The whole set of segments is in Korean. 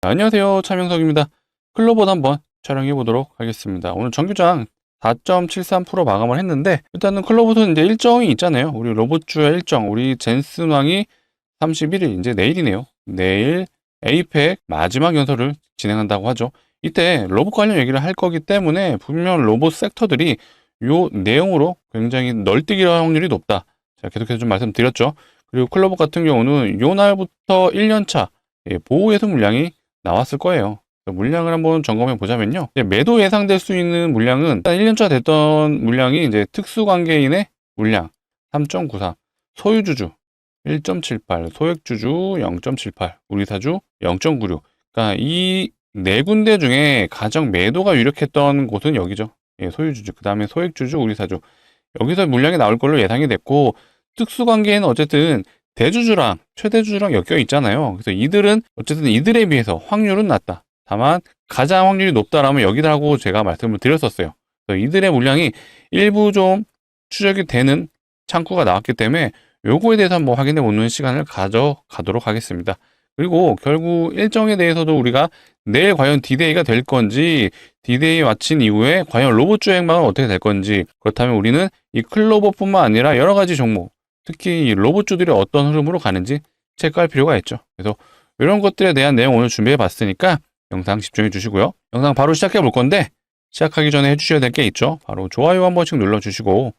안녕하세요. 차명석입니다. 클로봇 한번 촬영해 보도록 하겠습니다. 오늘 정규장 4.73% 마감을 했는데, 일단은 클로봇은 이제 일정이 있잖아요. 우리 로봇주의 일정, 우리 젠슨왕이 31일, 이제 내일이네요. 내일 에이펙 마지막 연설을 진행한다고 하죠. 이때 로봇 관련 얘기를 할 거기 때문에 분명 로봇 섹터들이 요 내용으로 굉장히 널뛰기 확률이 높다. 제가 계속해서 좀 말씀드렸죠. 그리고 클로봇 같은 경우는 요 날부터 1년차 보호 예수 물량이 나왔을 거예요. 물량을 한번 점검해 보자면요. 매도 예상될 수 있는 물량은 일단 1년차 됐던 물량이 이제 특수관계인의 물량 3.93, 소유주주 1.78, 소액주주 0.78, 우리사주 0.96. 그러니까 이 네 군데 중에 가장 매도가 유력했던 곳은 여기죠. 소유주주, 그 다음에 소액주주, 우리사주. 여기서 물량이 나올 걸로 예상이 됐고, 특수관계인은 어쨌든 대주주랑 최대주주랑 엮여 있잖아요. 그래서 이들은 어쨌든 이들에 비해서 확률은 낮다. 다만 가장 확률이 높다라면 여기다라고 제가 말씀을 드렸었어요. 그래서 이들의 물량이 일부 좀 추적이 되는 창구가 나왔기 때문에 요거에 대해서 한번 확인해 보는 시간을 가져가도록 하겠습니다. 그리고 결국 일정에 대해서도 우리가 내일 과연 D-Day가 될 건지, D-Day 마친 이후에 과연 로봇주 행방은 어떻게 될 건지, 그렇다면 우리는 이 클로버뿐만 아니라 여러 가지 종목, 특히 이 로봇주들이 어떤 흐름으로 가는지 체크할 필요가 있죠. 그래서 이런 것들에 대한 내용 오늘 준비해 봤으니까 영상 집중해 주시고요. 영상 바로 시작해 볼 건데, 시작하기 전에 해주셔야 될 게 있죠. 바로 좋아요 한 번씩 눌러주시고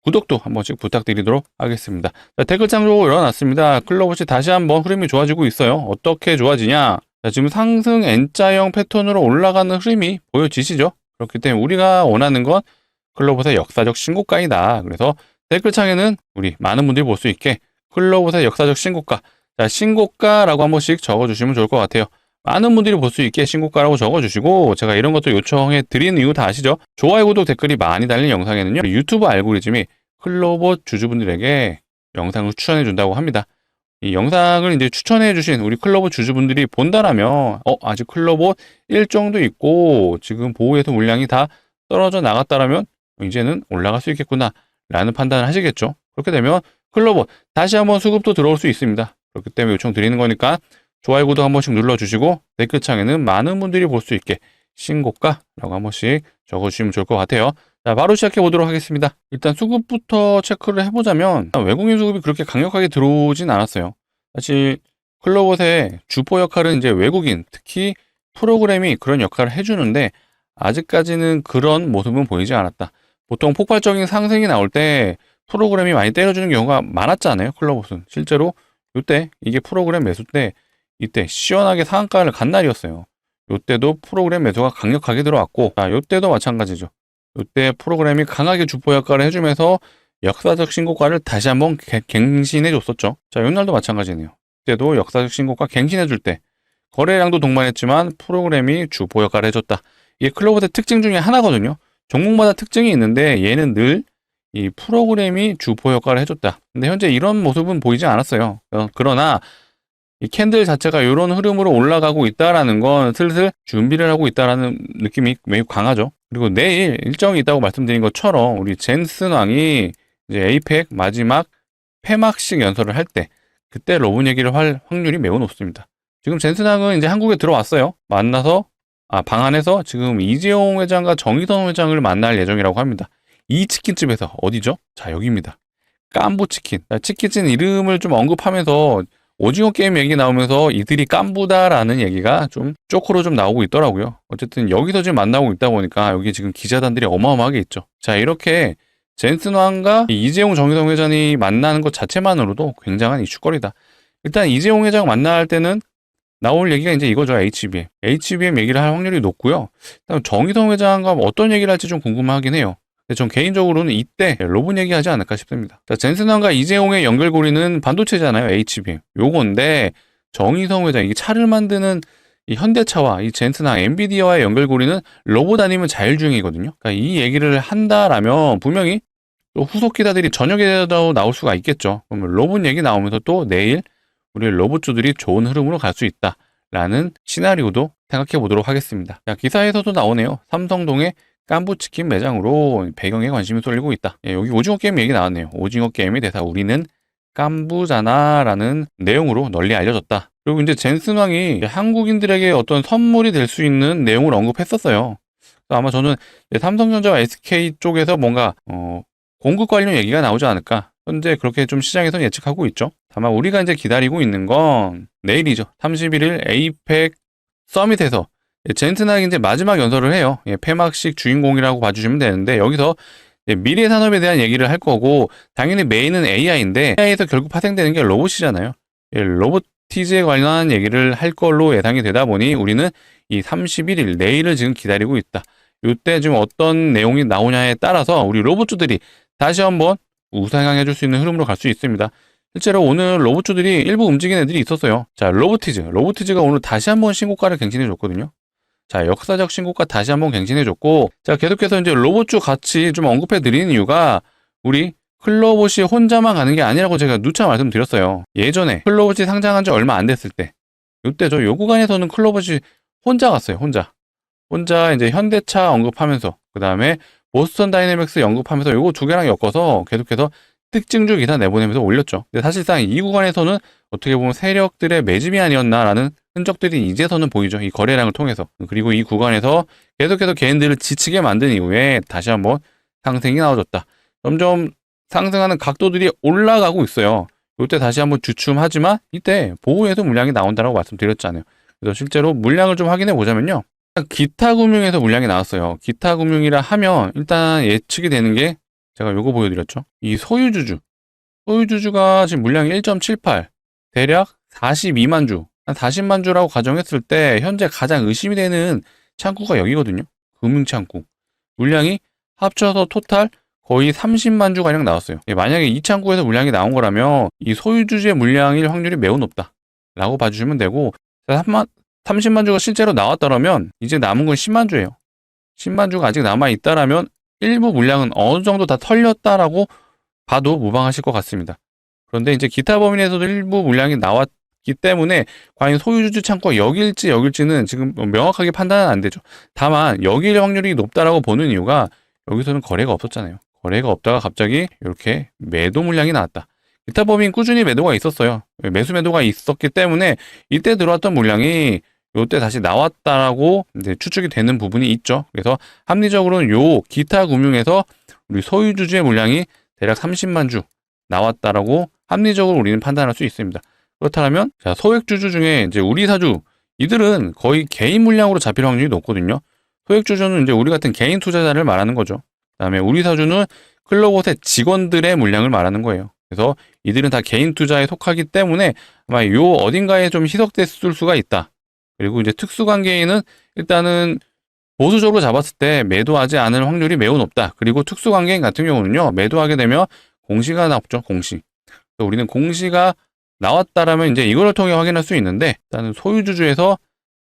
구독도 한 번씩 부탁드리도록 하겠습니다. 자, 댓글창으로 일어났습니다. 클로봇이 다시 한번 흐름이 좋아지고 있어요. 어떻게 좋아지냐? 자, 지금 상승 N자형 패턴으로 올라가는 흐름이 보여지시죠? 그렇기 때문에 우리가 원하는 건 클로봇의 역사적 신고가이다. 그래서 댓글창에는 우리 많은 분들이 볼 수 있게 클로봇의 역사적 신고가, 자, 신고가라고 한 번씩 적어주시면 좋을 것 같아요. 많은 분들이 볼 수 있게 신고가라고 적어주시고, 제가 이런 것도 요청해 드리는 이유 다 아시죠? 좋아요, 구독, 댓글이 많이 달린 영상에는요, 유튜브 알고리즘이 클로봇 주주분들에게 영상을 추천해 준다고 합니다. 이 영상을 이제 추천해 주신 우리 클로봇 주주분들이 본다라면 아직 클로봇 일정도 있고 지금 보호해서 물량이 다 떨어져 나갔다라면 이제는 올라갈 수 있겠구나 라는 판단을 하시겠죠. 그렇게 되면 클로봇 다시 한번 수급도 들어올 수 있습니다. 그렇기 때문에 요청 드리는 거니까 좋아요, 구독 한 번씩 눌러주시고 댓글창에는 많은 분들이 볼 수 있게 신고가라고 한 번씩 적어주시면 좋을 것 같아요. 자, 바로 시작해 보도록 하겠습니다. 일단 수급부터 체크를 해보자면 외국인 수급이 그렇게 강력하게 들어오진 않았어요. 사실 클로봇의 주포 역할은 이제 외국인, 특히 프로그램이 그런 역할을 해주는데 아직까지는 그런 모습은 보이지 않았다. 보통 폭발적인 상승이 나올 때 프로그램이 많이 때려주는 경우가 많았잖아요. 클로봇은 실제로 이때 이게 프로그램 매수 때 이때 시원하게 상한가를 간 날이었어요. 이때도 프로그램 매수가 강력하게 들어왔고, 자, 이때도 마찬가지죠. 이때 프로그램이 강하게 주포 역할을 해주면서 역사적 신고가를 다시 한번 갱신해 줬었죠. 자, 이날도 마찬가지네요. 이때도 역사적 신고가 갱신해 줄 때 거래량도 동반했지만 프로그램이 주포 역할을 해줬다. 이게 클로봇의 특징 중에 하나거든요. 종목마다 특징이 있는데 얘는 늘 이 프로그램이 주포 역할을 해줬다. 근데 현재 이런 모습은 보이지 않았어요. 그러나 이 캔들 자체가 이런 흐름으로 올라가고 있다라는 건 슬슬 준비를 하고 있다라는 느낌이 매우 강하죠. 그리고 내일 일정이 있다고 말씀드린 것처럼 우리 젠슨 왕이 이제 에이펙 마지막 폐막식 연설을 할 때 그때 로봇 얘기를 할 확률이 매우 높습니다. 지금 젠슨 왕은 이제 한국에 들어왔어요. 만나서 방 안에서 지금 이재용 회장과 정의선 회장을 만날 예정이라고 합니다. 이 치킨집에서 어디죠? 자, 여기입니다. 깐부치킨. 치킨집 이름을 좀 언급하면서 오징어 게임 얘기 나오면서 이들이 깐부다라는 얘기가 좀 쪼크로 좀 나오고 있더라고요. 어쨌든 여기서 지금 만나고 있다 보니까 여기 지금 기자단들이 어마어마하게 있죠. 자, 이렇게 젠슨 왕과 이재용 정의선 회장이 만나는 것 자체만으로도 굉장한 이슈거리다. 일단 이재용 회장 만날 때는 나올 얘기가 이제 이거죠. HBM. HBM 얘기를 할 확률이 높고요. 그다음 정의선 회장과 어떤 얘기를 할지 좀 궁금하긴 해요. 근데 전 개인적으로는 이때 로봇 얘기하지 않을까 싶습니다. 자, 젠슨왕과 이재용의 연결고리는 반도체잖아요. HBM. 요건데 정의성 회장, 이게 차를 만드는 이 현대차와 이 젠슨왕, 엔비디아와의 연결고리는 로봇 아니면 자율주행이거든요. 그러니까 이 얘기를 한다라면 분명히 또 후속 기사들이 저녁에도 나올 수가 있겠죠. 그러면 로봇 얘기 나오면서 또 내일 우리 로봇주들이 좋은 흐름으로 갈 수 있다라는 시나리오도 생각해 보도록 하겠습니다. 자, 기사에서도 나오네요. 삼성동의 깐부치킨 매장으로 배경에 관심이 쏠리고 있다. 여기 오징어 게임 얘기 나왔네요. 오징어 게임의 대사 우리는 깐부잖아라는 내용으로 널리 알려졌다. 그리고 이제 젠슨 왕이 한국인들에게 어떤 선물이 될 수 있는 내용을 언급했었어요. 아마 저는 삼성전자와 SK 쪽에서 뭔가 공급 관련 얘기가 나오지 않을까. 현재 그렇게 좀 시장에서 예측하고 있죠. 다만 우리가 이제 기다리고 있는 건 내일이죠. 31일 에이펙 서밋에서 젠슨왕이 이제 마지막 연설을 해요. 폐막식 주인공이라고 봐주시면 되는데 여기서 미래 산업에 대한 얘기를 할 거고 당연히 메인은 AI인데 AI에서 결국 파생되는 게 로봇이잖아요. 로보티즈에 관한 얘기를 할 걸로 예상이 되다 보니 우리는 이 31일 내일을 지금 기다리고 있다. 이때 지금 어떤 내용이 나오냐에 따라서 우리 로봇주들이 다시 한번 우상향해 줄 수 있는 흐름으로 갈 수 있습니다. 실제로 오늘 로봇주들이 일부 움직이는 애들이 있었어요. 자, 로보티즈가 오늘 다시 한번 신고가를 갱신해 줬거든요. 자, 역사적 신고가 다시 한번 갱신해 줬고, 자, 계속해서 이제 로봇주 같이 좀 언급해 드리는 이유가 우리 클로봇이 혼자만 가는 게 아니라고 제가 누차 말씀드렸어요. 예전에 클로봇이 상장한 지 얼마 안 됐을 때, 요때 요 구간에서는 클로봇이 혼자 갔어요. 혼자 이제 현대차 언급하면서, 그 다음에 보스턴 다이내믹스 언급하면서 요거 두 개랑 엮어서 계속해서 특징주 기사 내보내면서 올렸죠. 근데 사실상 이 구간에서는 어떻게 보면 세력들의 매집이 아니었나라는 흔적들이 이제서는 보이죠. 이 거래량을 통해서. 그리고 이 구간에서 계속해서 개인들을 지치게 만든 이후에 다시 한번 상승이 나와줬다. 점점 상승하는 각도들이 올라가고 있어요. 이때 다시 한번 주춤하지만 이때 보호에서 물량이 나온다라고 말씀드렸잖아요. 그래서 실제로 물량을 좀 확인해 보자면요. 기타 금융에서 물량이 나왔어요. 기타 금융이라 하면 일단 예측이 되는 게 제가 요거 보여드렸죠. 이 소유주주가 지금 물량이 1.78, 대략 42만 주, 한 40만 주라고 가정했을 때 현재 가장 의심이 되는 창구가 여기거든요. 금융창구. 물량이 합쳐서 토탈 거의 30만 주 가량 나왔어요. 만약에 이 창구에서 물량이 나온 거라면 이 소유주주의 물량일 확률이 매우 높다 라고 봐주시면 되고, 30만 주가 실제로 나왔다면 이제 남은 건 10만 주예요. 10만 주가 아직 남아있다라면 일부 물량은 어느 정도 다 털렸다라고 봐도 무방하실 것 같습니다. 그런데 이제 기타 범위에서도 일부 물량이 나왔기 때문에 과연 소유주주 창구가 여길지는 지금 명확하게 판단은 안 되죠. 다만 여길 확률이 높다라고 보는 이유가 여기서는 거래가 없었잖아요. 거래가 없다가 갑자기 이렇게 매도 물량이 나왔다. 기타 범위는 꾸준히 매도가 있었어요. 매수 매도가 있었기 때문에 이때 들어왔던 물량이 요때 다시 나왔다라고 이제 추측이 되는 부분이 있죠. 그래서 합리적으로는 요 기타 금융에서 우리 소유주주의 물량이 대략 30만 주 나왔다라고 합리적으로 우리는 판단할 수 있습니다. 그렇다면 자, 소액주주 중에 이제 우리 사주 이들은 거의 개인 물량으로 잡힐 확률이 높거든요. 소액주주는 이제 우리 같은 개인 투자자를 말하는 거죠. 그다음에 우리 사주는 클로봇의 직원들의 물량을 말하는 거예요. 그래서 이들은 다 개인 투자에 속하기 때문에 아마 요 어딘가에 좀 희석됐을 수가 있다. 그리고 이제 특수관계인은 일단은 보수적으로 잡았을 때 매도하지 않을 확률이 매우 높다. 그리고 특수관계인 같은 경우는요, 매도하게 되면 공시가 나왔죠, 공시. 우리는 공시가 나왔다라면 이제 이거를 통해 확인할 수 있는데, 일단은 소유주주에서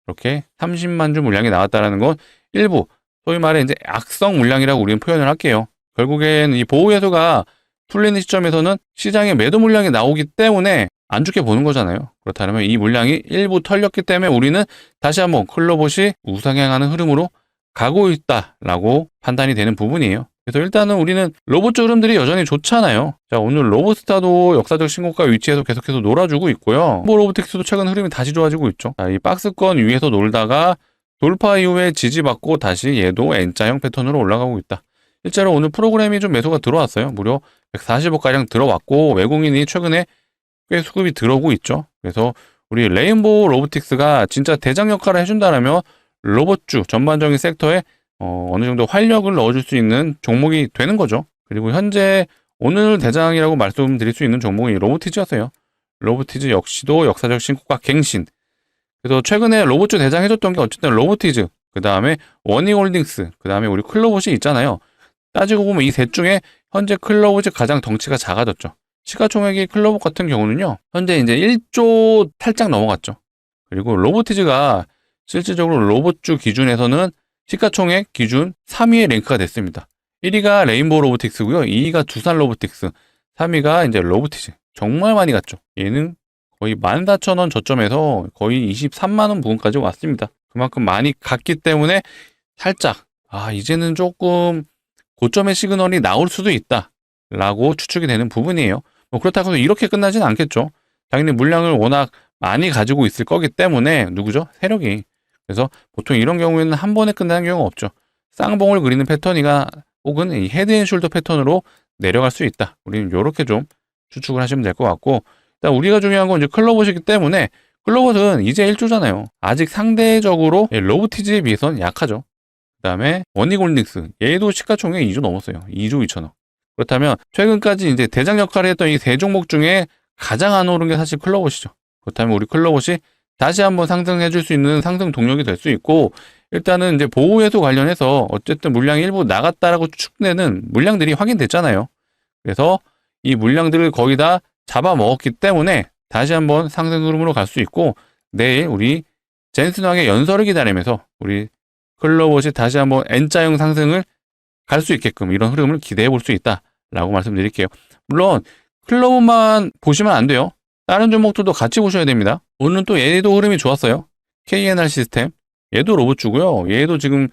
이렇게 30만 주 물량이 나왔다라는 건 일부, 소위 말해 이제 악성 물량이라고 우리는 표현을 할게요. 결국엔 이 보호해소가 풀리는 시점에서는 시장에 매도 물량이 나오기 때문에 안 좋게 보는 거잖아요. 그렇다면 이 물량이 일부 털렸기 때문에 우리는 다시 한번 클로봇이 우상향하는 흐름으로 가고 있다라고 판단이 되는 부분이에요. 그래서 일단은 우리는 로봇주 흐름들이 여전히 좋잖아요. 자, 오늘 로봇스타도 역사적 신고가 위치에서 계속해서 놀아주고 있고요. 로보틱스도 최근 흐름이 다시 좋아지고 있죠. 자, 이 박스권 위에서 놀다가 돌파 이후에 지지받고 다시 얘도 N자형 패턴으로 올라가고 있다. 실제로 오늘 프로그램이 좀 매수가 들어왔어요. 무려 140억가량 들어왔고 외국인이 최근에 꽤 수급이 들어오고 있죠. 그래서 우리 레인보우 로보틱스가 진짜 대장 역할을 해준다라면 로봇주 전반적인 섹터에 어느 정도 활력을 넣어줄 수 있는 종목이 되는 거죠. 그리고 현재 오늘 대장이라고 말씀드릴 수 있는 종목이 로보티즈였어요. 로보티즈 역시도 역사적 신고가 갱신. 그래서 최근에 로봇주 대장 해줬던 게 어쨌든 로보티즈, 그 다음에 원희홀딩스, 그 다음에 우리 클로봇이 있잖아요. 따지고 보면 이 셋 중에 현재 클로봇이 가장 덩치가 작아졌죠. 시가총액이 클로봇 같은 경우는요, 현재 이제 1조 살짝 넘어갔죠. 그리고 로보티즈가 실질적으로 로봇주 기준에서는 시가총액 기준 3위에 랭크가 됐습니다. 1위가 레인보우 로보틱스고요. 2위가 두산 로보틱스, 3위가 이제 로보티즈. 정말 많이 갔죠. 얘는 거의 14,000원 저점에서 거의 23만원 부근까지 왔습니다. 그만큼 많이 갔기 때문에 살짝 이제는 조금 고점의 시그널이 나올 수도 있다 라고 추측이 되는 부분이에요. 그렇다고 해서 이렇게 끝나진 않겠죠. 당연히 물량을 워낙 많이 가지고 있을 거기 때문에 누구죠? 세력이. 그래서 보통 이런 경우에는 한 번에 끝나는 경우가 없죠. 쌍봉을 그리는 패턴이가 혹은 이 헤드앤숄더 패턴으로 내려갈 수 있다. 우리는 이렇게 좀 추측을 하시면 될 것 같고, 일단 우리가 중요한 건 이제 클로봇이기 때문에 클로봇은 이제 1조잖아요. 아직 상대적으로 로보티즈에 비해서는 약하죠. 그 다음에 원익홀딩스, 얘도 시가총액 2조 넘었어요. 2조 2천억. 그렇다면 최근까지 이제 대장 역할을 했던 이 세 종목 중에 가장 안 오른 게 사실 클로봇이죠. 그렇다면 우리 클로봇이 다시 한번 상승해 줄 수 있는 상승 동력이 될 수 있고, 일단은 이제 보호해소 관련해서 어쨌든 물량이 일부 나갔다라고 추측되는 물량들이 확인됐잖아요. 그래서 이 물량들을 거의 다 잡아먹었기 때문에 다시 한번 상승 흐름으로 갈 수 있고, 내일 우리 젠슨왕의 연설을 기다리면서 우리 클로봇이 다시 한번 N자형 상승을 갈 수 있게끔 이런 흐름을 기대해 볼 수 있다라고 말씀드릴게요. 물론 클로봇만 보시면 안 돼요. 다른 종목들도 같이 보셔야 됩니다. 오늘은 또 얘도 흐름이 좋았어요. KNR 시스템. 얘도 로봇주고요. 얘도 지금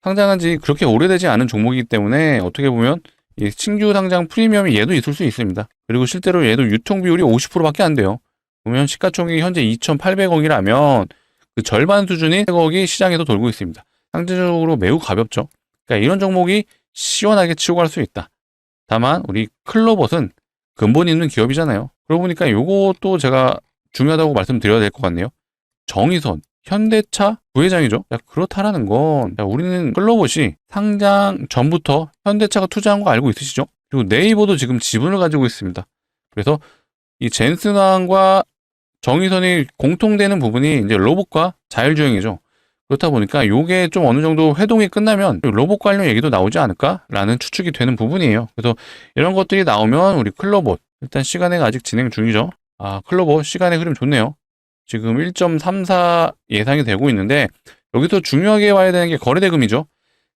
상장한 지 그렇게 오래되지 않은 종목이기 때문에 어떻게 보면 이 신규 상장 프리미엄이 얘도 있을 수 있습니다. 그리고 실제로 얘도 유통 비율이 50%밖에 안 돼요. 보면 시가총액이 현재 2,800억이라면 그 절반 수준인 100억이 시장에도 돌고 있습니다. 상대적으로 매우 가볍죠. 그러니까 이런 종목이 시원하게 치고 갈 수 있다. 다만 우리 클로봇은 근본 있는 기업이잖아요. 그러고 보니까 요것도 제가 중요하다고 말씀드려야 될 것 같네요. 정의선, 현대차 부회장이죠. 야, 그렇다라는 건 우리는 클로봇이 상장 전부터 현대차가 투자한 거 알고 있으시죠? 그리고 네이버도 지금 지분을 가지고 있습니다. 그래서 이 젠슨왕과 정의선이 공통되는 부분이 이제 로봇과 자율주행이죠. 그렇다 보니까 요게 좀 어느 정도 회동이 끝나면 로봇 관련 얘기도 나오지 않을까라는 추측이 되는 부분이에요. 그래서 이런 것들이 나오면 우리 클로봇, 일단 시간회가 아직 진행 중이죠. 클로봇 시간의 흐름 좋네요. 지금 1.34 예상이 되고 있는데, 여기서 중요하게 봐야 되는 게 거래대금이죠.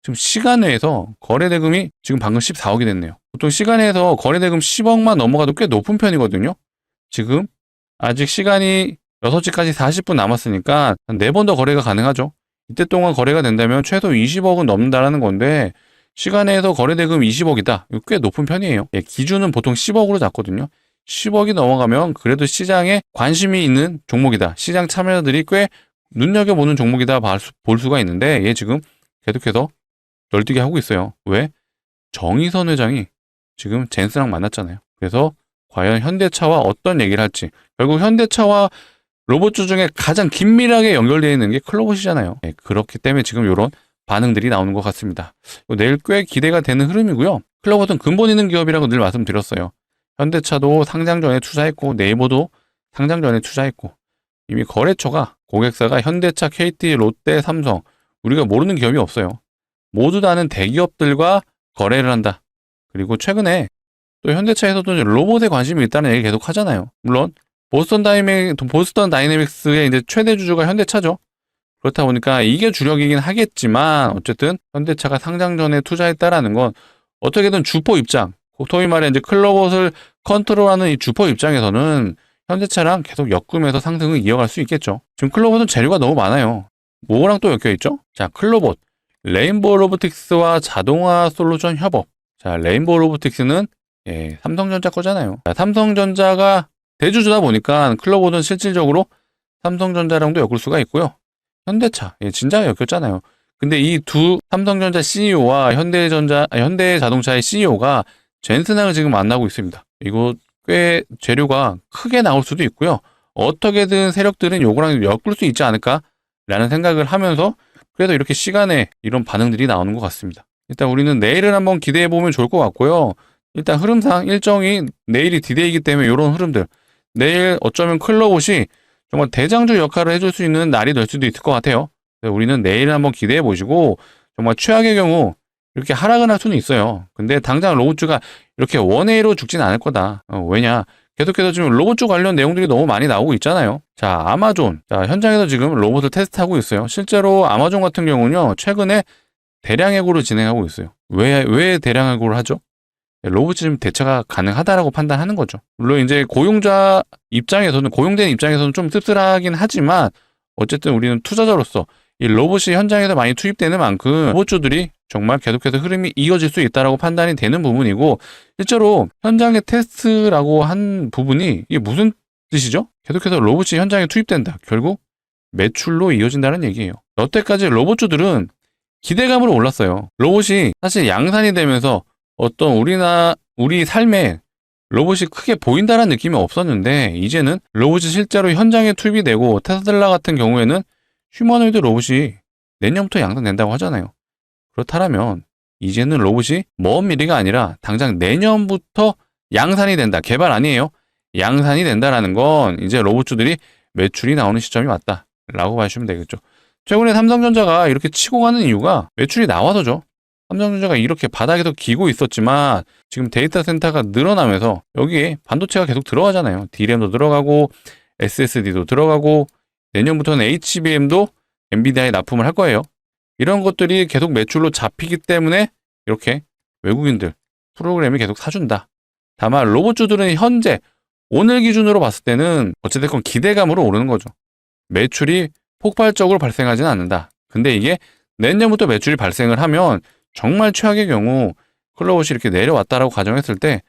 지금 시간외에서 거래대금이 지금 방금 14억이 됐네요. 보통 시간외에서 거래대금 10억만 넘어가도 꽤 높은 편이거든요. 지금 아직 시간이 6시까지 40분 남았으니까 4번 더 거래가 가능하죠. 이때 동안 거래가 된다면 최소 20억은 넘는다라는 건데, 시간외에서 거래대금 20억이다. 이거 꽤 높은 편이에요. 기준은 보통 10억으로 잡거든요. 10억이 넘어가면 그래도 시장에 관심이 있는 종목이다. 시장 참여자들이 꽤 눈여겨보는 종목이다 볼 수가 있는데, 얘 지금 계속해서 널뛰게 하고 있어요. 왜? 정의선 회장이 지금 젠스랑 만났잖아요. 그래서 과연 현대차와 어떤 얘기를 할지, 결국 현대차와 로봇주 중에 가장 긴밀하게 연결되어 있는 게 클로봇이잖아요. 그렇기 때문에 지금 이런 반응들이 나오는 것 같습니다. 내일 꽤 기대가 되는 흐름이고요. 클로봇은 근본 있는 기업이라고 늘 말씀드렸어요. 현대차도 상장 전에 투자했고, 네이버도 상장 전에 투자했고, 이미 거래처가, 고객사가 현대차, KT, 롯데, 삼성, 우리가 모르는 기업이 없어요. 모두 다는 대기업들과 거래를 한다. 그리고 최근에 또 현대차에서도 로봇에 관심이 있다는 얘기 계속 하잖아요. 물론 보스턴 다이내믹스의 이제 최대 주주가 현대차죠. 그렇다 보니까 이게 주력이긴 하겠지만, 어쨌든 현대차가 상장 전에 투자했다라는 건 어떻게든 주포 입장, 소위 말해 이제 클로봇을 컨트롤하는 이 주포 입장에서는 현대차랑 계속 엮으면서 상승을 이어갈 수 있겠죠. 지금 클로봇은 재료가 너무 많아요. 뭐랑 또 엮여 있죠? 자, 클로봇, 레인보우 로보틱스와 자동화 솔루션 협업. 자, 레인보우 로보틱스는 삼성전자 거잖아요. 자, 삼성전자가 대주주다 보니까 클로봇은 실질적으로 삼성전자랑도 엮을 수가 있고요. 현대차, 진작에 엮였잖아요. 근데 이 두 삼성전자 CEO와 현대자동차의 CEO가 젠슨왕을 지금 만나고 있습니다. 이거 꽤 재료가 크게 나올 수도 있고요. 어떻게든 세력들은 요거랑 엮을 수 있지 않을까라는 생각을 하면서 그래도 이렇게 시간에 이런 반응들이 나오는 것 같습니다. 일단 우리는 내일을 한번 기대해 보면 좋을 것 같고요. 일단 흐름상 일정이 내일이 디데이이기 때문에 이런 흐름들, 내일 어쩌면 클로봇이 정말 대장주 역할을 해줄 수 있는 날이 될 수도 있을 것 같아요. 우리는 내일 한번 기대해 보시고, 정말 최악의 경우 이렇게 하락은 할 수는 있어요. 근데 당장 로봇주가 이렇게 원웨이로 죽진 않을 거다. 왜냐? 계속해서 지금 로봇주 관련 내용들이 너무 많이 나오고 있잖아요. 자, 아마존. 자, 현장에서 지금 로봇을 테스트하고 있어요. 실제로 아마존 같은 경우는요, 최근에 대량 해고를 진행하고 있어요. 왜 대량 해고를 하죠? 로봇이 좀 대처가 가능하다라고 판단하는 거죠. 물론 이제 고용된 입장에서는 좀 씁쓸하긴 하지만, 어쨌든 우리는 투자자로서 이 로봇이 현장에서 많이 투입되는 만큼 로봇주들이 정말 계속해서 흐름이 이어질 수 있다라고 판단이 되는 부분이고, 실제로 현장의 테스트라고 한 부분이 이게 무슨 뜻이죠? 계속해서 로봇이 현장에 투입된다. 결국 매출로 이어진다는 얘기예요. 여태까지 로봇주들은 기대감으로 올랐어요. 로봇이 사실 양산이 되면서 어떤 우리 삶에 로봇이 크게 보인다는 느낌이 없었는데, 이제는 로봇이 실제로 현장에 투입이 되고, 테슬라 같은 경우에는 휴머노이드 로봇이 내년부터 양산된다고 하잖아요. 그렇다면 이제는 로봇이 먼 미래가 아니라 당장 내년부터 양산이 된다. 개발 아니에요. 양산이 된다라는 건 이제 로봇주들이 매출이 나오는 시점이 왔다라고 봐주시면 되겠죠. 최근에 삼성전자가 이렇게 치고 가는 이유가 매출이 나와서죠. 삼성전자가 이렇게 바닥에서 기고 있었지만 지금 데이터 센터가 늘어나면서 여기에 반도체가 계속 들어가잖아요. DRAM도 들어가고 SSD도 들어가고 내년부터는 HBM도 엔비디아에 납품을 할 거예요. 이런 것들이 계속 매출로 잡히기 때문에 이렇게 외국인들 프로그램이 계속 사준다. 다만 로봇주들은 현재 오늘 기준으로 봤을 때는 어찌됐건 기대감으로 오르는 거죠. 매출이 폭발적으로 발생하지는 않는다. 근데 이게 내년부터 매출이 발생을 하면 정말 최악의 경우 클로봇이 이렇게 내려왔다라고 가정했을 때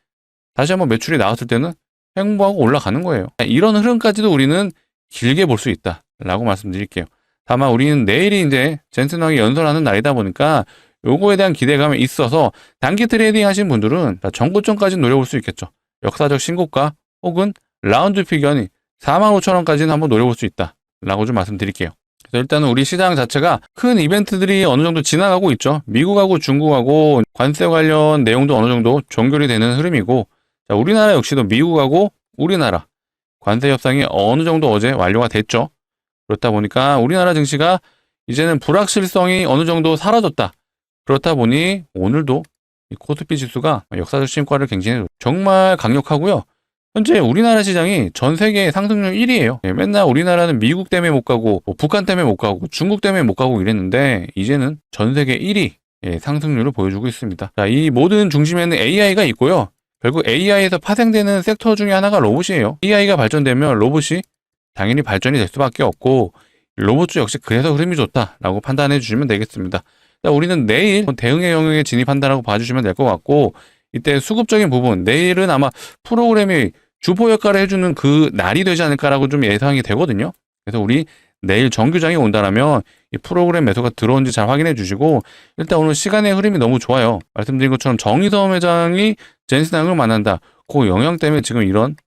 다시 한번 매출이 나왔을 때는 횡보하고 올라가는 거예요. 이런 흐름까지도 우리는 길게 볼 수 있다라고 말씀드릴게요. 다만 우리는 내일이 이제 젠슨왕이 연설하는 날이다 보니까 요거에 대한 기대감이 있어서 단기 트레이딩 하신 분들은 전고점까지 노려볼 수 있겠죠. 역사적 신고가 혹은 라운드 피겨니 45,000원까지는 한번 노려볼 수 있다라고 좀 말씀드릴게요. 그래서 일단은 우리 시장 자체가 큰 이벤트들이 어느 정도 지나가고 있죠. 미국하고 중국하고 관세 관련 내용도 어느 정도 종결이 되는 흐름이고, 자, 우리나라 역시도 미국하고 우리나라 관세 협상이 어느 정도 어제 완료가 됐죠. 그렇다 보니까 우리나라 증시가 이제는 불확실성이 어느 정도 사라졌다. 그렇다 보니 오늘도 이 코스피 지수가 역사적 신고가를 갱신해요. 정말 강력하고요. 현재 우리나라 시장이 전 세계 상승률 1위예요. 맨날 우리나라는 미국 때문에 못 가고 북한 때문에 못 가고 중국 때문에 못 가고 이랬는데 이제는 전 세계 1위 상승률을 보여주고 있습니다. 자, 이 모든 중심에는 AI가 있고요. 결국 AI에서 파생되는 섹터 중에 하나가 로봇이에요. AI가 발전되면 로봇이 당연히 발전이 될 수밖에 없고 로봇주 역시 그래서 흐름이 좋다라고 판단해 주시면 되겠습니다. 자, 우리는 내일 대응의 영역에 진입한다라고 봐주시면 될 것 같고, 이때 수급적인 부분, 내일은 아마 프로그램이 주포 역할을 해주는 그 날이 되지 않을까라고 좀 예상이 되거든요. 그래서 우리 내일 정규장이 온다라면 이 프로그램 매수가 들어온지 잘 확인해 주시고, 일단 오늘 시간의 흐름이 너무 좋아요. 말씀드린 것처럼 정의섬 회장이 젠슨왕을 만난다. 그 영향 때문에 지금 이런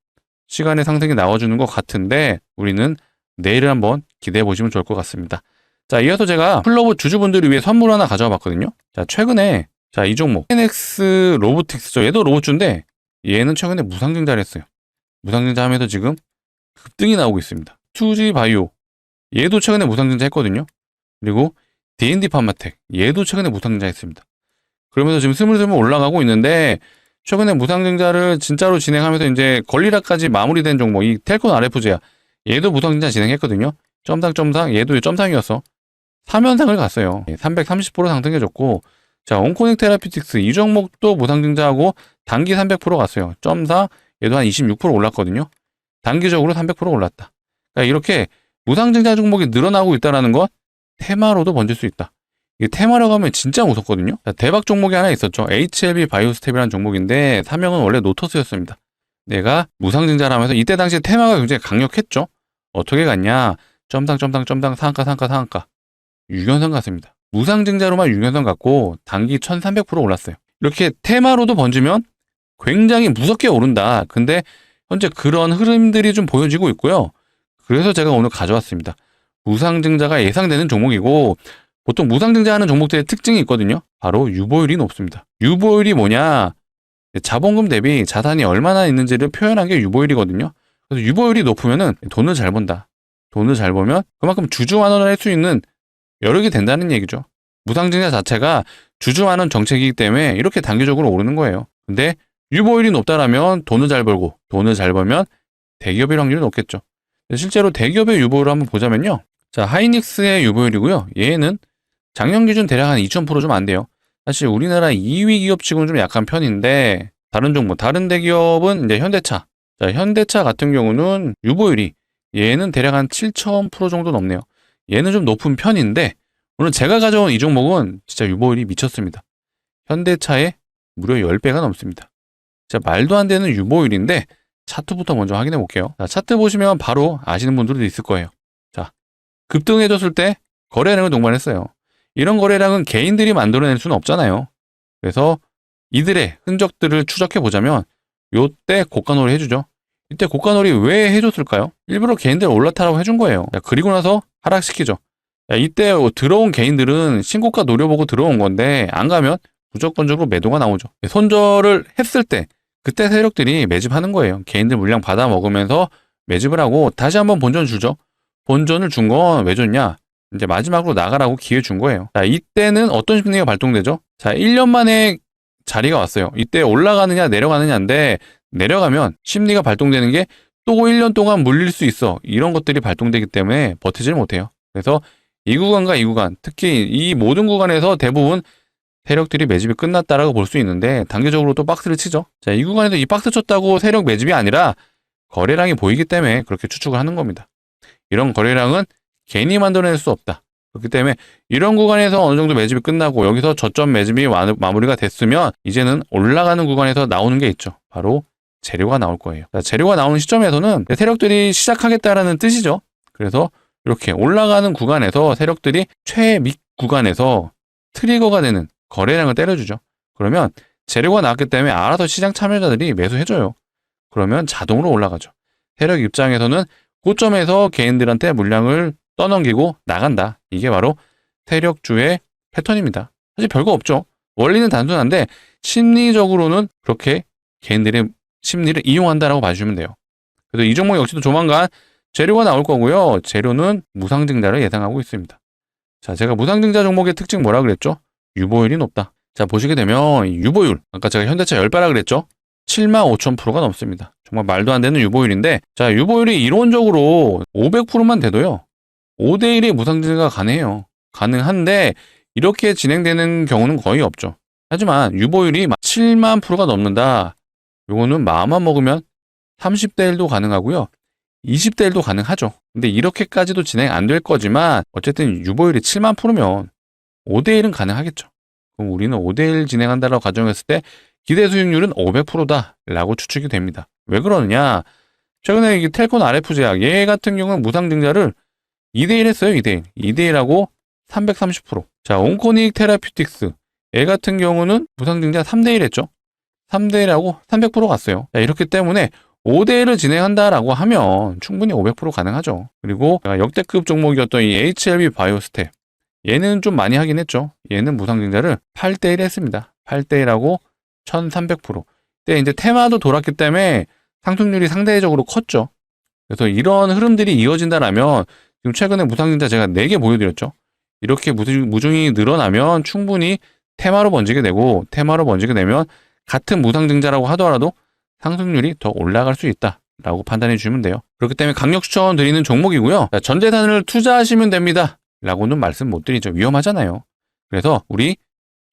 시간의 상승이 나와주는 것 같은데 우리는 내일을 한번 기대해 보시면 좋을 것 같습니다. 자, 이어서 제가 클로봇 주주분들을 위해 선물 하나 가져와 봤거든요. 자, 최근에 이 종목 NX 로보틱스죠. 얘도 로봇주인데 얘는 최근에 무상증자를 했어요. 무상증자 하면서 지금 급등이 나오고 있습니다. 투지 바이오 얘도 최근에 무상증자 했거든요. 그리고 D&D 파마텍 얘도 최근에 무상증자 했습니다. 그러면서 지금 스물스물 올라가고 있는데 최근에 무상증자를 진짜로 진행하면서 이제 권리락까지 마무리된 종목 이 텔콘 RFG야. 얘도 무상증자 진행했거든요. 점상 얘도 점상이어서 3연상을 갔어요. 330% 상승해줬고, 자, 온코닉 테라피틱스 이 종목도 무상증자하고 단기 300% 갔어요. 점사 얘도 한 26% 올랐거든요. 단기적으로 300% 올랐다. 그러니까 이렇게 무상증자 종목이 늘어나고 있다는 건 테마로도 번질 수 있다. 이게 테마라고 하면 진짜 무섭거든요. 자, 대박 종목이 하나 있었죠. HLB 바이오스텝이라는 종목인데 사명은 원래 노터스였습니다. 내가 무상증자를 하면서 이때 당시에 테마가 굉장히 강력했죠. 어떻게 갔냐? 점상 상한가 6연선 갔습니다. 무상증자로만 6연선 갔고 단기 1300% 올랐어요. 이렇게 테마로도 번지면 굉장히 무섭게 오른다. 근데 현재 그런 흐름들이 좀 보여지고 있고요. 그래서 제가 오늘 가져왔습니다. 무상증자가 예상되는 종목이고 보통 무상증자하는 종목들의 특징이 있거든요. 바로 유보율이 높습니다. 유보율이 뭐냐? 자본금 대비 자산이 얼마나 있는지를 표현한 게 유보율이거든요. 그래서 유보율이 높으면은 돈을 잘 번다. 돈을 잘 벌면 그만큼 주주환원을 할 수 있는 여력이 된다는 얘기죠. 무상증자 자체가 주주환원 정책이기 때문에 이렇게 단기적으로 오르는 거예요. 근데 유보율이 높다라면 돈을 잘 벌고 돈을 잘 벌면 대기업의 확률이 높겠죠. 실제로 대기업의 유보율을 한번 보자면요. 자, 하이닉스의 유보율이고요. 얘는 작년 기준 대략 한 2000% 좀 안 돼요. 사실 우리나라 2위 기업치고는 좀 약한 편인데 다른 종목, 다른 대기업은 이제 현대차. 자, 현대차 같은 경우는 유보율이 얘는 대략 한 7000% 정도 넘네요. 얘는 좀 높은 편인데 오늘 제가 가져온 이 종목은 진짜 유보율이 미쳤습니다. 현대차의 무려 10배가 넘습니다. 진짜 말도 안 되는 유보율인데 차트부터 먼저 확인해 볼게요. 자, 차트 보시면 바로 아시는 분들도 있을 거예요. 자, 급등해줬을 때 거래량을 동반했어요. 이런 거래량은 개인들이 만들어낼 수는 없잖아요. 그래서 이들의 흔적들을 추적해 보자면 요때 고가놀이 해주죠. 이때 고가놀이 왜 해줬을까요? 일부러 개인들 올라타라고 해준 거예요. 자, 그리고 나서 하락시키죠. 자, 이때 들어온 개인들은 신고가 노려보고 들어온 건데 안 가면 무조건적으로 매도가 나오죠. 손절을 했을 때 그때 세력들이 매집하는 거예요. 개인들 물량 받아 먹으면서 매집을 하고 다시 한번 본전 주죠. 본전을 준 건 왜 줬냐? 이제 마지막으로 나가라고 기회 준 거예요. 자, 이때는 어떤 심리가 발동되죠? 자, 1년 만에 자리가 왔어요. 이때 올라가느냐 내려가느냐인데 내려가면 심리가 발동되는 게 또 1년 동안 물릴 수 있어. 이런 것들이 발동되기 때문에 버티질 못해요. 그래서 이 구간과 이 구간, 특히 이 모든 구간에서 대부분 세력들이 매집이 끝났다라고 볼 수 있는데 단계적으로 또 박스를 치죠. 자, 이 구간에서 이 박스 쳤다고 세력 매집이 아니라 거래량이 보이기 때문에 그렇게 추측을 하는 겁니다. 이런 거래량은 괜히 만들어낼 수 없다. 그렇기 때문에 이런 구간에서 어느 정도 매집이 끝나고 여기서 저점 매집이 마무리가 됐으면 이제는 올라가는 구간에서 나오는 게 있죠. 바로 재료가 나올 거예요. 자, 재료가 나오는 시점에서는 세력들이 시작하겠다라는 뜻이죠. 그래서 이렇게 올라가는 구간에서 세력들이 최밑 구간에서 트리거가 되는 거래량을 때려주죠. 그러면 재료가 나왔기 때문에 알아서 시장 참여자들이 매수해줘요. 그러면 자동으로 올라가죠. 세력 입장에서는 고점에서 개인들한테 물량을 떠넘기고 나간다. 이게 바로 세력주의 패턴입니다. 사실 별거 없죠. 원리는 단순한데 심리적으로는 그렇게 개인들의 심리를 이용한다라고 봐주시면 돼요. 그래서 이 종목 역시도 조만간 재료가 나올 거고요. 재료는 무상증자를 예상하고 있습니다. 자, 제가 무상증자 종목의 특징 뭐라 그랬죠? 유보율이 높다. 자, 보시게 되면 유보율, 아까 제가 현대차 10배라 그랬죠? 75,000%가 넘습니다. 정말 말도 안 되는 유보율인데, 자, 유보율이 이론적으로 500%만 돼도요. 5대1의 무상증자가 가능해요. 가능한데 이렇게 진행되는 경우는 거의 없죠. 하지만 유보율이 7만 %가 넘는다. 요거는 마음만 먹으면 30대 1도 가능하고요. 20대 1도 가능하죠. 근데 이렇게까지도 진행 안 될 거지만 어쨌든 유보율이 7만 %면 5대 1은 가능하겠죠. 그럼 우리는 5대 1 진행한다라고 가정했을 때 기대 수익률은 500%다라고 추측이 됩니다. 왜 그러느냐? 최근에 이 텔콘 RF 제약 얘 같은 경우는 무상증자를 2대 1 했어요. 2대 1. 2대 1하고 330%. 자, 온코닉 테라퓨틱스 얘 같은 경우는 무상증자 3대 1 했죠. 3대 1하고 300% 갔어요. 자, 이렇기 때문에 5대 1을 진행한다라고 하면 충분히 500% 가능하죠. 그리고 역대급 종목이었던 이 HLB 바이오스텝 얘는 좀 많이 하긴 했죠. 얘는 무상증자를 8대 1 했습니다. 8대 1하고 1300%. 근데 이제 테마도 돌았기 때문에 상승률이 상대적으로 컸죠. 그래서 이런 흐름들이 이어진다라면 지금 최근에 무상증자 제가 4개 보여드렸죠. 이렇게 무중이 늘어나면 충분히 테마로 번지게 되고 테마로 번지게 되면 같은 무상증자라고 하더라도 상승률이 더 올라갈 수 있다라고 판단해 주시면 돼요. 그렇기 때문에 강력 추천 드리는 종목이고요. 전 재산을 투자하시면 됩니다. 라고는 말씀 못 드리죠. 위험하잖아요. 그래서 우리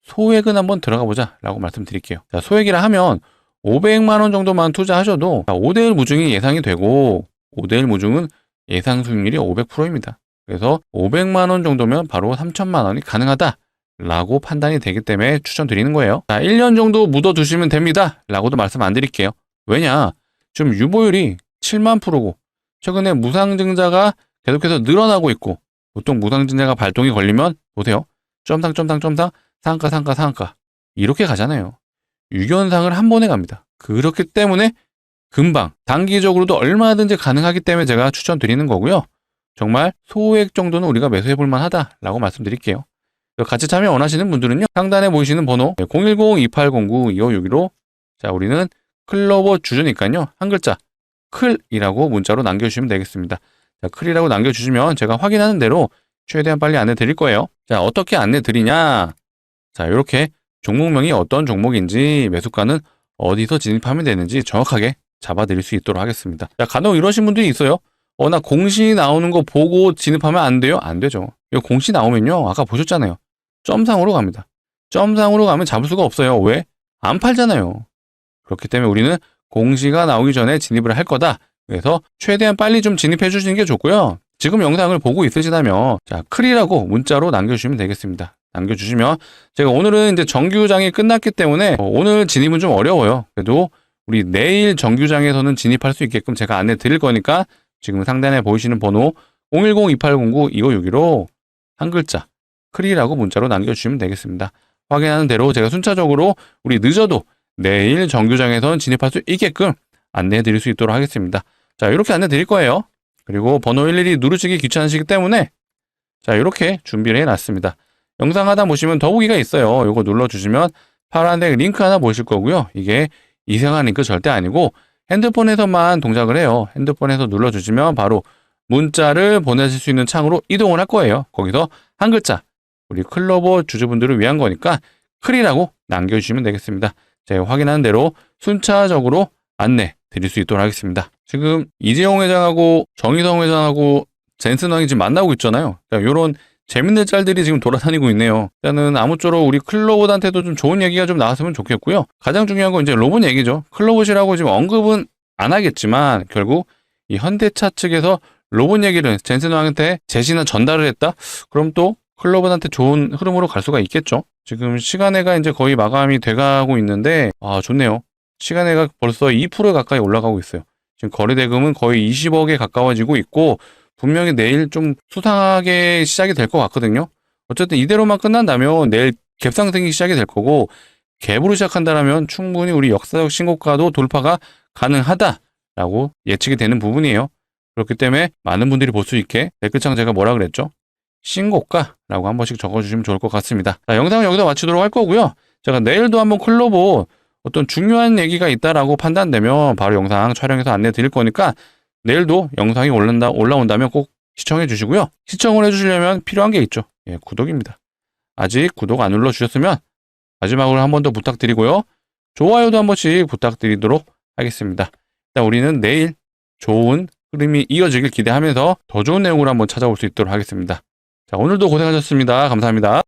소액은 한번 들어가 보자 라고 말씀드릴게요. 자, 소액이라 하면 500만 원 정도만 투자하셔도 5대1 무중이 예상이 되고 5대1 무중은 예상 수익률이 500%입니다. 그래서 500만 원 정도면 바로 3천만 원이 가능하다 라고 판단이 되기 때문에 추천드리는 거예요. 자, 1년 정도 묻어두시면 됩니다 라고도 말씀 안 드릴게요. 왜냐? 지금 유보율이 7만 %고 최근에 무상증자가 계속해서 늘어나고 있고 보통 무상증자가 발동이 걸리면 보세요. 점상 상한가 이렇게 가잖아요. 유견상을 한 번에 갑니다. 그렇기 때문에 금방 단기적으로도 얼마든지 가능하기 때문에 제가 추천드리는 거고요. 정말 소액 정도는 우리가 매수해볼 만하다라고 말씀드릴게요. 같이 참여 원하시는 분들은요. 상단에 보이시는 번호 010-2809-2561로 자, 우리는 클로버 주주니까요. 한 글자 클이라고 문자로 남겨주시면 되겠습니다. 자, 클이라고 남겨주시면 제가 확인하는 대로 최대한 빨리 안내 드릴 거예요. 자, 어떻게 안내 드리냐? 자, 이렇게 종목명이 어떤 종목인지 매수가는 어디서 진입하면 되는지 정확하게 잡아드릴 수 있도록 하겠습니다. 자, 간혹 이러신 분들이 있어요. 나 공시 나오는 거 보고 진입하면 안 돼요? 안 되죠. 이거 공시 나오면요. 아까 보셨잖아요. 점상으로 갑니다. 점상으로 가면 잡을 수가 없어요. 왜? 안 팔잖아요. 그렇기 때문에 우리는 공시가 나오기 전에 진입을 할 거다. 그래서 최대한 빨리 좀 진입해 주시는 게 좋고요. 지금 영상을 보고 있으시다면 자, 클이라고 문자로 남겨주시면 되겠습니다. 남겨주시면 제가 오늘은 이제 정규장이 끝났기 때문에 오늘 진입은 좀 어려워요. 그래도 우리 내일 정규장에서는 진입할 수 있게끔 제가 안내 드릴 거니까 지금 상단에 보이시는 번호 010-2809-2561로 한 글자 클이라고 문자로 남겨주시면 되겠습니다. 확인하는 대로 제가 순차적으로 우리 늦어도 내일 정규장에선 진입할 수 있게끔 안내해 드릴 수 있도록 하겠습니다. 자, 이렇게 안내 드릴 거예요. 그리고 번호 112 누르시기 귀찮으시기 때문에 자, 이렇게 준비를 해놨습니다. 영상 하단 보시면 더보기가 있어요. 이거 눌러주시면 파란색 링크 하나 보실 거고요. 이게 이상한 링크 절대 아니고 핸드폰에서만 동작을 해요. 핸드폰에서 눌러주시면 바로 문자를 보내실 수 있는 창으로 이동을 할 거예요. 거기서 한 글자 우리 클로버 주주분들을 위한 거니까 클이라고 남겨주시면 되겠습니다. 제가 확인하는 대로 순차적으로 안내 드릴 수 있도록 하겠습니다. 지금 이재용 회장하고 정의성 회장하고 젠슨왕이 지금 만나고 있잖아요. 이런 재밌는 짤들이 지금 돌아다니고 있네요. 일단은 아무쪼록 우리 클로봇한테도 좀 좋은 얘기가 좀 나왔으면 좋겠고요. 가장 중요한 건 이제 로봇 얘기죠. 클로봇이라고 지금 언급은 안 하겠지만 결국 이 현대차 측에서 로봇 얘기를 젠슨왕한테 제시나 전달을 했다? 그럼 또 클로봇한테 좋은 흐름으로 갈 수가 있겠죠. 지금 시간외가 이제 거의 마감이 돼가고 있는데 좋네요. 시간외가 벌써 2% 가까이 올라가고 있어요. 지금 거래 대금은 거의 20억에 가까워지고 있고 분명히 내일 좀 수상하게 시작이 될 것 같거든요. 어쨌든 이대로만 끝난다면 내일 갭상승이 시작이 될 거고 갭으로 시작한다면 충분히 우리 역사적 신고가도 돌파가 가능하다라고 예측이 되는 부분이에요. 그렇기 때문에 많은 분들이 볼 수 있게 댓글창 제가 뭐라 그랬죠? 신고가라고 한 번씩 적어주시면 좋을 것 같습니다. 자, 영상은 여기서 마치도록 할 거고요. 제가 내일도 한번 클로봇 어떤 중요한 얘기가 있다라고 판단되면 바로 영상 촬영해서 안내 드릴 거니까 내일도 영상이 올라온다면 꼭 시청해 주시고요. 시청을 해주시려면 필요한 게 있죠. 예, 구독입니다. 아직 구독 안 눌러주셨으면 마지막으로 한 번 더 부탁드리고요. 좋아요도 한 번씩 부탁드리도록 하겠습니다. 일단 우리는 내일 좋은 흐름이 이어지길 기대하면서 더 좋은 내용으로 한번 찾아올 수 있도록 하겠습니다. 자, 오늘도 고생하셨습니다. 감사합니다.